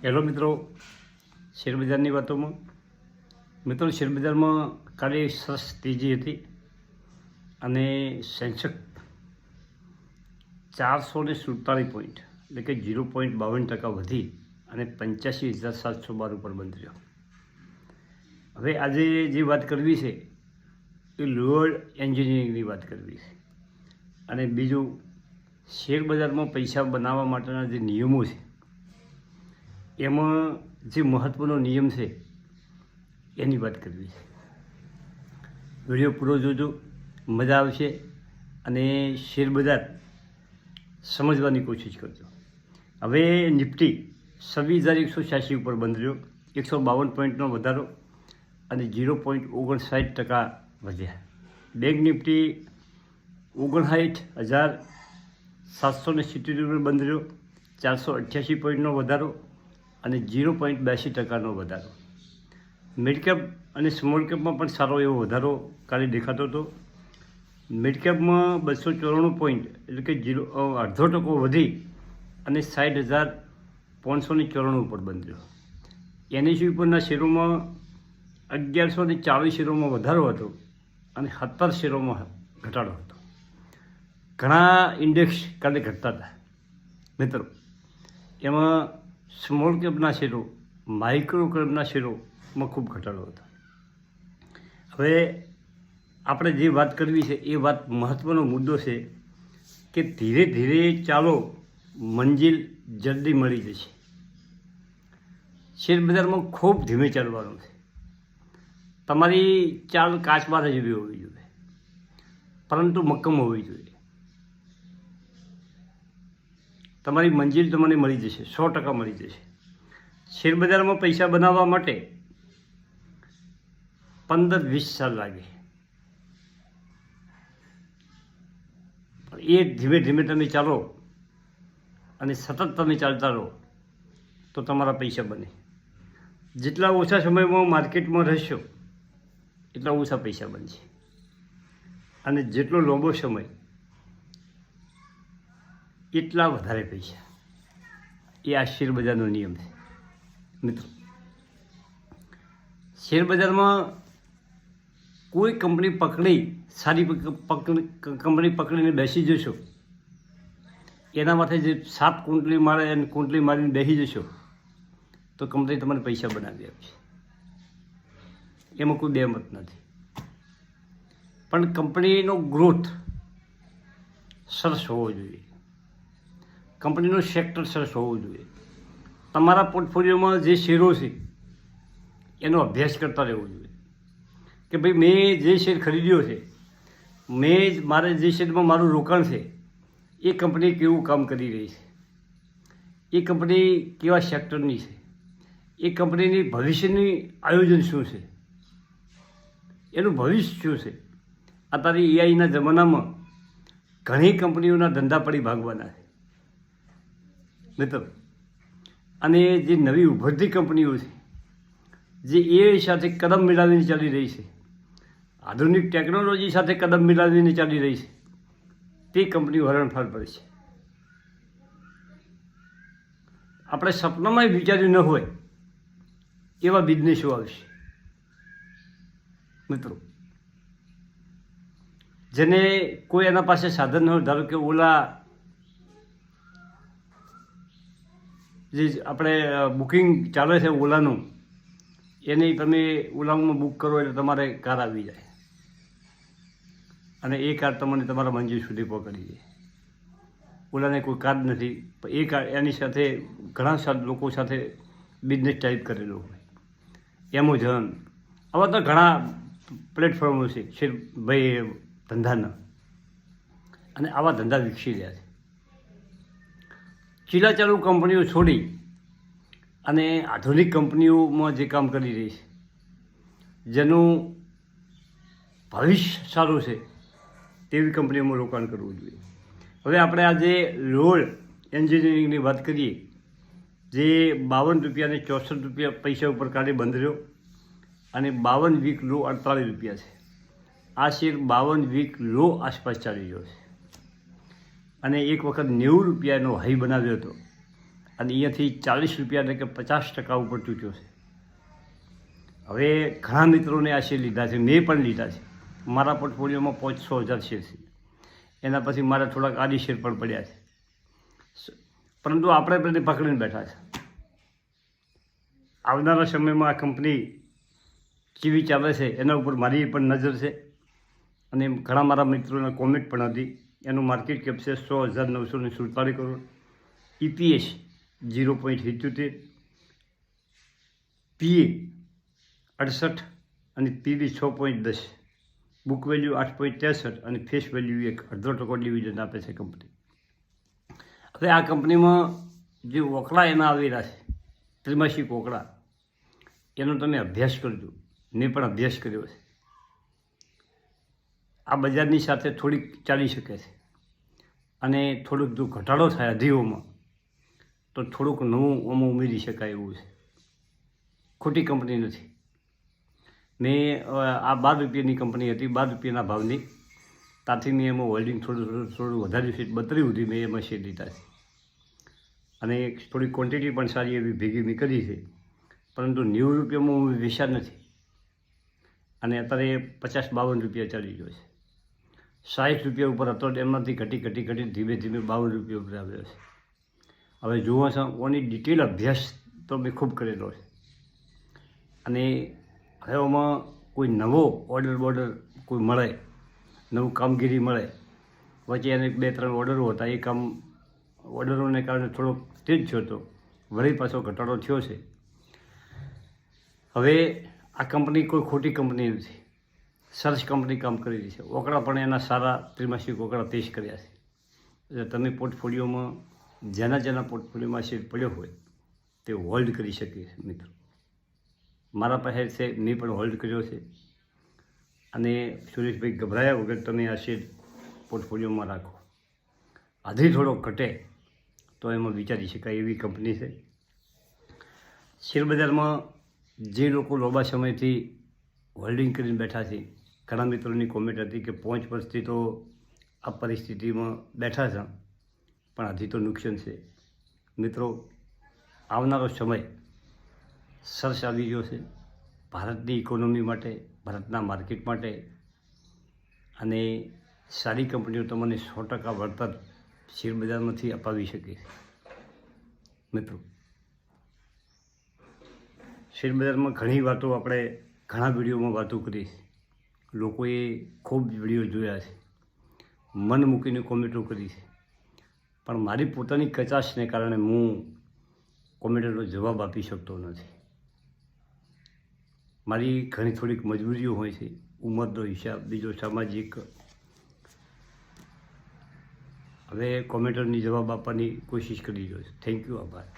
Hello મિત્રો, શેરબજારની વાતોમાં મિત્રો શેરબજારમાં કાલે સરસ તેજી હતી અને સેન્સેક્સ 447 પોઈન્ટ એટલે કે 0.52% વધી અને 85,712 ઉપર બંધ રહ્યો. હવે આજે જે વાત કરવી છે એ લોઅર એન્જિનિયરિંગની વાત કરવી છે અને બીજું શેરબજારમાં પૈસા બનાવવા માટેના જે નિયમો છે એમાં જે મહત્ત્વનો નિયમ છે એની વાત કરવી છે. વિડીયો પૂરો જોજો, મજા આવશે અને શેરબજાર સમજવાની કોશિશ કરજો. હવે નિફ્ટી 26,186 ઉપર બંધ રહ્યો, 152 પોઈન્ટનો વધારો અને 0.59% વધ્યા. બેંક નિફ્ટી 59,777 ઉપર બંધ રહ્યો, 488 પોઈન્ટનો વધારો અને 0.82%નો વધારો. મિડકેપ અને સ્મોલ કેપમાં પણ સારો એવો વધારો કાલે દેખાતો હતો. મિડકેપમાં 294 પોઈન્ટ એટલે કે 0.5% વધી અને 60,594 ઉપર બંધ રહ્યો. એનએસયુ ઉપરના શેરોમાં 1,140 શેરોમાં વધારો હતો અને 17 શેરોમાં ઘટાડો હતો. ઘણા ઇન્ડેક્સ કાલે ઘટતા હતા મિત્રો. એમાં સ્મોલ કેપના શેરો, માઇક્રો કેપના શેરોમાં ખૂબ ઘટાડો હતો. હવે આપણે જે વાત કરવી છે એ વાત મહત્ત્વનો મુદ્દો છે કે ધીરે ધીરે ચાલો, મંજિલ જલ્દી મળી જશે. શેરબજારમાં ખૂબ ધીમે ચાલવાનું છે. તમારી ચાલ કાચબાર જેવી હોવી જોઈએ, પરંતુ મક્કમ હોવી જોઈએ. તમારી મંજિલ તમને મળી જશે, 100% મળી જશે. શેરબજારમાં પૈસા બનાવવા માટે 15-20 સાલ લાગે, એ ધીમે ધીમે તમે ચાલો અને સતત તમે ચાલતા રહો તો તમારા પૈસા બને. જેટલા ઓછા સમયમાં માર્કેટમાં રહેશો એટલા ઓછા પૈસા બનશે અને જેટલો લાંબો સમય એટલા વધારે પૈસા. એ આ શેરબજારનો નિયમ છે મિત્રો. શેરબજારમાં કોઈ કંપની પકડી, સારી કંપની પકડીને બેસી જશો, એના માટે જે 7 કુંડલી મારે અને કુંડલી મારીને બેસી જશો તો કંપની તમારે પૈસા બનાવી આપશે. એમાં કોઈ બે મત નથી. પણ કંપનીનો ગ્રોથ સરસ હોવો જોઈએ, કંપનીનો સેક્ટર સરસ હોવો જોઈએ. તમારા પોર્ટફોલિયોમાં જે શેરો છે એનો અભ્યાસ કરતા રહેવો જોઈએ કે ભાઈ મેં જે શેર ખરીદ્યો છે, મારે જે શેરમાં મારું રોકાણ છે એ કંપની કેવું કામ કરી રહી છે, એ કંપની કેવા સેક્ટરની છે, એ કંપનીની ભવિષ્યની આયોજન શું છે, એનું ભવિષ્ય શું છે. અત્યારે એઆઈના જમાનામાં ઘણી કંપનીઓના ધંધા પડી ભાગવાના છે મિત્રો. અને જે નવી ઉભરતી કંપનીઓ છે, જે એઆઈ સાથે કદમ મિલાવીને ચાલી રહી છે, આધુનિક ટેકનોલોજી સાથે કદમ મિલાવીને ચાલી રહી છે, તે કંપનીઓ હરણફાળ પડે છે. આપણે સપનામાં વિચાર્યું ન હોય એવા બિઝનેસો આવશે મિત્રો. જેને કોઈ એના પાસે સાધન ન હોય, ધારો કે ઓલા જે આપણે બુકિંગ ચાલે છે ઓલાનું, એને તમે ઓલામાં બુક કરો એટલે તમારે કાર આવી જાય અને એ કાર તમને તમારા મંજિલ સુધી પહોંચાડી જાય. ઓલાને કોઈ કાર નથી, પણ એ કાર એની સાથે ઘણા લોકો સાથે બિઝનેસ ટાઈપ કરેલો હોય. એમેઝોન, આવા તો ઘણા પ્લેટફોર્મો છે ભાઈ ધંધાના, અને આવા ધંધા વિકસી રહ્યા છે. ચીલાચાલુ કંપનીઓ છોડી અને આધુનિક કંપનીઓમાં જે કામ કરી રહી છે, જેનું ભવિષ્ય સારું છે, તેવી કંપનીઓમાં રોકાણ કરવું જોઈએ. હવે આપણે આજે લોઅર એન્જિનિયરિંગની વાત કરીએ, જે 52 રૂપિયા અને 64 રૂપિયા પૈસા ઉપર કાલે બંધ રહ્યો અને 52 વીક લો 48 રૂપિયા છે. આ શેર 52 વીક લો આસપાસ ચાલી રહ્યો છે અને એક વખત 90 રૂપિયાનો હાઈ બનાવ્યો હતો અને અહીંયાથી 40 રૂપિયા એટલે કે 50% ઉપર તૂટ્યો છે. હવે ઘણા મિત્રોને આ શેર લીધા છે, મેં પણ લીધા છે. મારા પોર્ટફોલિયોમાં 500,000 શેર છે. એના પછી મારા થોડાક આડી શેર પણ પડ્યા છે, પરંતુ આપણે બધી પકડીને બેઠા છે. આવનારા સમયમાં આ કંપની કેવી ચાલે છે એના ઉપર મારી પણ નજર છે. અને ઘણા મારા મિત્રોને કોમેન્ટ પણ હતી. એનું માર્કેટ કેપ છે 100,947 કરોડ, EPS 0.77, PE 68 અને PB 6.10, બુક વેલ્યુ 8.63 અને ફેસ વેલ્યુ 1.5% ડિવિડન્ડ આપે છે કંપની. હવે આ કંપનીમાં જે ઓકળા એના આવેલા છે, ત્રિમાસિક ઓકળા, એનો તમે અભ્યાસ કરજો. મેં પણ અભ્યાસ કર્યો છે. આ બજારની સાથે થોડીક ચાલી શકે છે અને થોડુંક જો ઘટાડો થાય અધિઓમાં તો થોડુંક નવું આમાં ઉમેરી શકાય એવું છે. ખોટી કંપની નથી. મેં આ 12 રૂપિયાની કંપની હતી, 12 રૂપિયાના ભાવની. ત્યાંથી મેં એમાં હોલ્ડિંગ થોડું વધાર્યું છે, 32 સુધી મેં એમાં શેર લીધા છે. અને થોડી ક્વોન્ટિટી પણ સારી એવી ભેગી મેં કરી છે, પરંતુ 90 રૂપિયામાં હું વેચાર નથી. અને અત્યારે 50-52 રૂપિયા ચાલી રહ્યો છે. 60 રૂપિયા ઉપર હતો, એમાંથી ઘટી ધીમે ધીમે 52 રૂપિયા ઉપર આવ્યો છે. હવે જુઓ છો, ઓની ડિટેલ અભ્યાસ તો મેં ખૂબ કરેલો છે. અને હવે આમાં કોઈ નવો ઓર્ડર કોઈ મળે, નવું કામગીરી મળે, વચ્ચે એને 2-3 ઓર્ડરો હતા, એ ઓર્ડરોને કારણે થોડોક તેજ થયો હતો, વળી પાછો ઘટાડો થયો છે. હવે આ કંપની કોઈ ખોટી કંપની નથી, સરસ કંપની કામ કરી રહી છે. ઓકળા પણ એના સારા ત્રિમાસિક ઓકળા પેશ કર્યા છે. એટલે તમે પોર્ટફોલિયોમાં જેના પોર્ટફોલિયોમાં શેર પડ્યો હોય તે હોલ્ડ કરી શકે છે મિત્રો. મારા પાસે છે, મેં પણ હોલ્ડ કર્યો છે. અને સુરેશભાઈ, ગભરાયા વગર તમે આ શેર પોર્ટફોલિયોમાં રાખો. હજી થોડો ઘટે તો એમાં વિચારી શકાય એવી કંપની છે. શેરબજારમાં જે લોકો લાંબા સમયથી હોલ્ડિંગ કરીને બેઠા છે, ઘણા મિત્રોની કોમેન્ટ હતી કે 5 વર્ષથી તો આ પરિસ્થિતિમાં બેઠા છે, પણ હજી તો નુકસાન છે. મિત્રો, આવનારો સમય સરસ આવી ગયો છે ભારતની ઇકોનોમી માટે, ભારતના માર્કેટ માટે. અને સારી કંપનીઓ તમને 100% વળતર શેરબજારમાંથી અપાવી શકે છે. મિત્રો, શેરબજારમાં ઘણી વાતો આપણે ઘણા વિડીયોમાં વાતો કરી છે. લોકોએ ખૂબ વિડીયો જોયા છે, મન મૂકીને કોમેન્ટો કરી છે, પણ મારી પોતાની કચાશને કારણે હું કોમેન્ટનો જવાબ આપી શકતો નથી. મારી ઘણી થોડીક મજબૂરીઓ હોય છે, ઉંમરનો હિસાબ, બીજો સામાજિક. હવે કોમેન્ટરની જવાબ આપવાની કોશિશ કરી રહ્યો છું. થેન્ક યુ, આભાર.